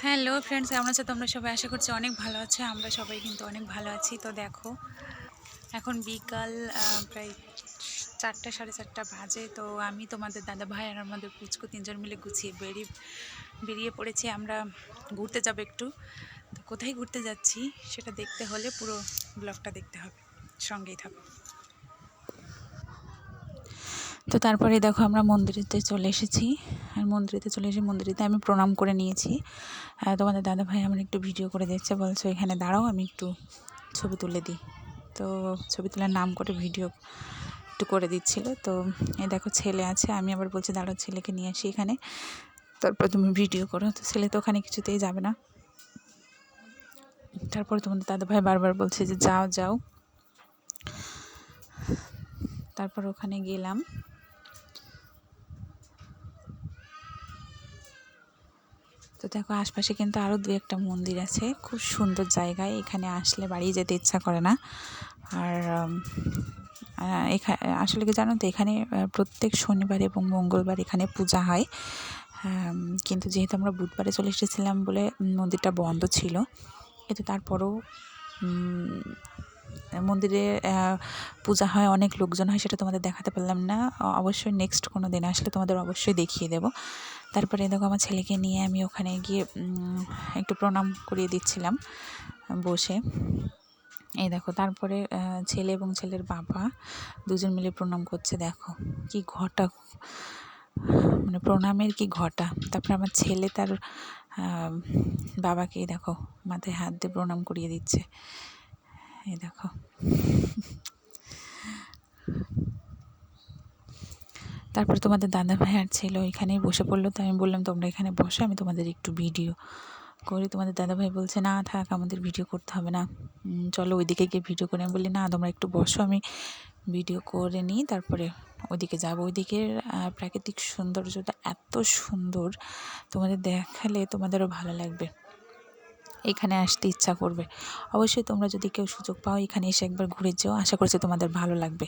Hello friends, কেমন আছো তোমরা সবাই? আশা করছি অনেক ভালো আছে। আমরা সবাই কিন্তু অনেক ভালো আছি। তো দেখো, এখন বিকাল প্রায় 4টা 4:30 বাজে। তো আমি তোমাদের দাদা ভাই আর আমাদের পুচকু তিনজন মিলে গুছিয়ে বেরিয়ে পড়েছি। আমরা ঘুরতে যাব একটু। তো কোথায় ঘুরতে যাচ্ছি সেটা দেখতে হলে পুরো ব্লগটা দেখতে হবে, সঙ্গেই থাকো। তো তারপরে দেখো আমরা মন্দিরেতে চলে এসেছি। আর মন্দিরেতে চলে এসে মন্দিরেতে আমি প্রণাম করে নিয়েছি। তোমাদের দাদা ভাই আমার একটু ভিডিও করে দিচ্ছে, বলছো এখানে দাঁড়াও আমি একটু ছবি তুলে দিই। তো ছবি তোলার নাম করে ভিডিও একটু করে দিচ্ছিল। তো এই দেখো ছেলে আছে, আমি আবার বলছি দাঁড়াও ছেলেকে নিয়ে আসি এখানে, তারপর তুমি ভিডিও করো। তো ছেলে তো ওখানে কিছুতেই যাবে না। তারপর তোমাদের দাদা ভাই বারবার বলছে যে যাও যাও। তারপর ওখানে গেলাম। তো দেখো আশপাশে কিন্তু আরও 2-1টা মন্দির আছে, খুব সুন্দর জায়গায়। এখানে আসলে বাড়ি যেতে ইচ্ছা করে না। আর এখানে আসলে কি জানো তো, এখানে প্রত্যেক শনিবার এবং মঙ্গলবার এখানে পূজা হয়। কিন্তু যেহেতু আমরা বুধবারে চলে এসেছিলাম বলে মন্দিরটা বন্ধ ছিল, কিন্তু তারপরেও মন্দিরে পূজা হয়, অনেক লোকজন হয়, সেটা তোমাদের দেখাতে পারলাম না। অবশ্যই নেক্সট কোনো দিন আসলে তোমাদের অবশ্যই দেখিয়ে দেব। তারপরে দেখো আমার ছেলেকে নিয়ে আমি ওখানে গিয়ে একটু প্রণাম করিয়ে দিচ্ছিলাম বসে। এই দেখো তারপরে ছেলে এবং ছেলের বাবা দুজন মিলে প্রণাম করছে। দেখো কি ঘটা, মানে প্রণামের কি ঘটা। তারপরে আমার ছেলে তার বাবাকে দেখো মাথায় হাত দিয়ে প্রণাম করিয়ে দিচ্ছে। এই দেখো তারপরে তোমাদের দাদা ভাই আর ছেলে ওইখানেই বসে পড়লো। তো আমি বললাম তোমরা এখানে বসো, আমি তোমাদের একটু ভিডিও করি। তোমাদের দাদাভাই বলছে না থাক, আমাদের ভিডিও করতে হবে না, চলো ওইদিকে গিয়ে ভিডিও করে। আমি বলি না তোমরা একটু বসো, আমি ভিডিও করে নিই, তারপরে ওইদিকে যাবো। ওইদিকের প্রাকৃতিক সৌন্দর্যটা এত সুন্দর, তোমাদের দেখালে তোমাদেরও ভালো লাগবে, এখানে আসতে ইচ্ছা করবে। অবশ্যই তোমরা যদি কেউ সুযোগ পাও এখানে এসে একবার ঘুরে যেও, আশা করছি তোমাদের ভালো লাগবে।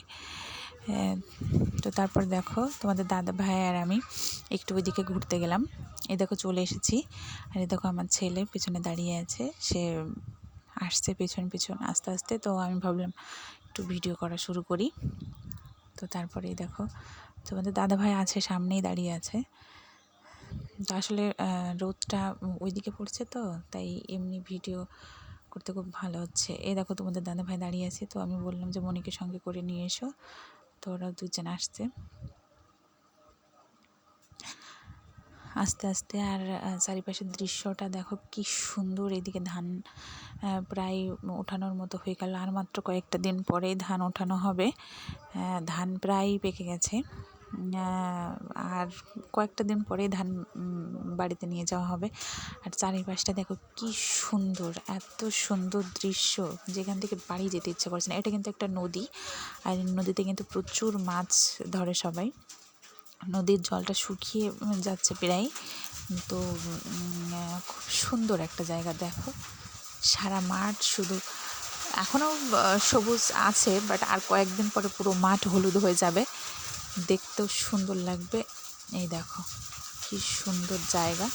তো তারপর দেখো তোমাদের দাদা ভাই আর আমি একটু ওইদিকে ঘুরতে গেলাম। এই দেখো চলে এসেছি। আর এই দেখো আমার ছেলে পেছনে দাঁড়িয়ে আছে, সে আসছে পেছন আস্তে আস্তে। তো আমি ভাবলাম একটু ভিডিও করা শুরু করি। তো তারপরেই দেখো তোমাদের দাদা ভাই আছে, সামনেই দাঁড়িয়ে আছে। তো আসলে রোদটা ওইদিকে পড়ছে, তো তাই এমনি ভিডিও করতে খুব ভালো হচ্ছে। এই দেখো তোমাদের দাদা ভাই দাঁড়িয়ে আছে। তো আমি বললাম যে মনিকে সঙ্গে করে নিয়ে এসো। তো ওরা দুজন আসছে আস্তে আস্তে। আর চারিপাশের দৃশ্যটা দেখো কি সুন্দর। এদিকে ধান প্রায় ওঠানোর মতো হয়ে গেল, আর মাত্র কয়েকটা দিন পরেই ধান ওঠানো হবে। ধান প্রায় পেকে গেছে, আর কয়েকটা দিন পরেই ধান বাড়িতে নিয়ে যাওয়া হবে। আর চারিপাশটা দেখো কি সুন্দর, এত সুন্দর দৃশ্য, যেখান থেকে বাড়ি যেতে ইচ্ছে করছে না। এটা কিন্তু একটা নদী, আর নদীতে কিন্তু প্রচুর মাছ ধরে সবাই। নদীর জলটা শুকিয়ে যাচ্ছে প্রায়। তো খুব সুন্দর একটা জায়গা। দেখো সারা মাঠ শুধু, এখনও সবুজ আছে, বাট আর কয়েকদিন পরে পুরো মাঠ হলুদ হয়ে যাবে, দেখতেও সুন্দর লাগবে। এই দেখো কি সুন্দর জায়গা,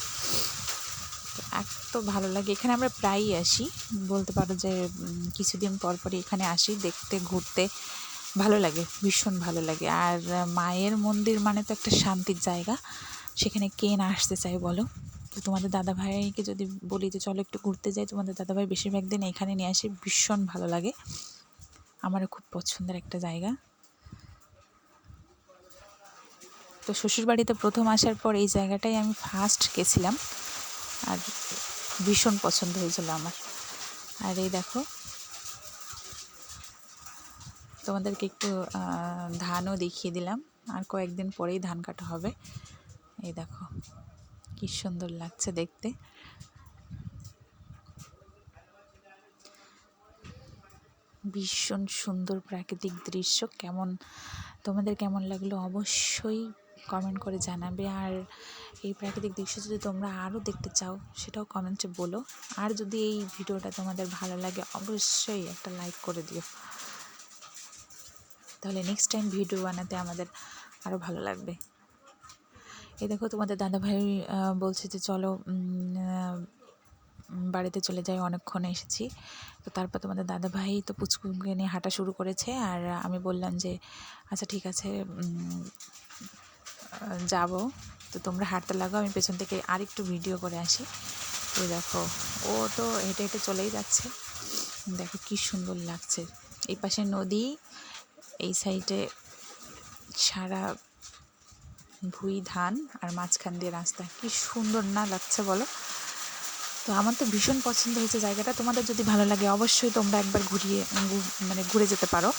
এত ভালো লাগে। এখানে আমরা প্রায়ই আসি, বলতে পারো যে কিছুদিন পর পরই এখানে আসি, দেখতে ঘুরতে ভালো লাগে, ভীষণ ভালো লাগে। আর মায়ের মন্দির মানে তো একটা শান্তির জায়গা, সেখানে কে না আসতে চায় বলো। তো তোমাদের দাদাভাইকে যদি বলি যে চলো একটু ঘুরতে যাই, তোমাদের দাদাভাই বেশিরভাগ দিন এখানে নিয়ে আসে, ভীষণ ভালো লাগে, আমারও খুব পছন্দের একটা জায়গা। তো শ্বশুরবাড়িতে প্রথম আসার পর এই জায়গাটাই আমি ফার্স্ট গেছিলাম, আর ভীষণ পছন্দ হয়েছিল আমার। আর এই দেখো তোমাদেরকে একটু ধানও দেখিয়ে দিলাম, আর কয়েকদিন পরেই ধান কাটা হবে। এই দেখো কি সুন্দর লাগছে দেখতে। ভীষণ সুন্দর প্রাকৃতিক দৃশ্য। তোমাদের কেমন লাগলো অবশ্যই কমেন্ট করে জানাবে। আর এই প্রাকৃতিক দৃশ্য যদি তোমরা আরও দেখতে চাও সেটাও কমেন্টে বলো। আর যদি এই ভিডিওটা তোমাদের ভালো লাগে অবশ্যই একটা লাইক করে দিও, তাহলে নেক্সট টাইম ভিডিও বানাতে আমাদের আরও ভালো লাগবে। এই দেখো তোমাদের দাদাভাই বলছে যে চলো বাড়িতে চলে যাই, অনেকক্ষণে এসেছি। তো তারপর তোমাদের দাদাভাই তো পুচকুকে নিয়ে হাঁটা শুরু করেছে, আর আমি বললাম যে আচ্ছা ঠিক আছে যাব, তো তোমরা হাঁটতে লাগো, আমি পেছন থেকে আরেকটু ভিডিও করে আসি। তো দেখো ও তো হেঁটে হেঁটে চলেই যাচ্ছে, দেখো কি সুন্দর লাগছে। এই পাশে নদী, এই সাইডে সারা ভুঁই ধান, আর মাঝখান দিয়ে রাস্তা, কি সুন্দর না লাগছে বলো। তো আমার তো ভীষণ পছন্দ হয়েছে জায়গাটা। তোমাদের যদি ভালো লাগে অবশ্যই তোমরা একবার ঘুরে যেতে পারো।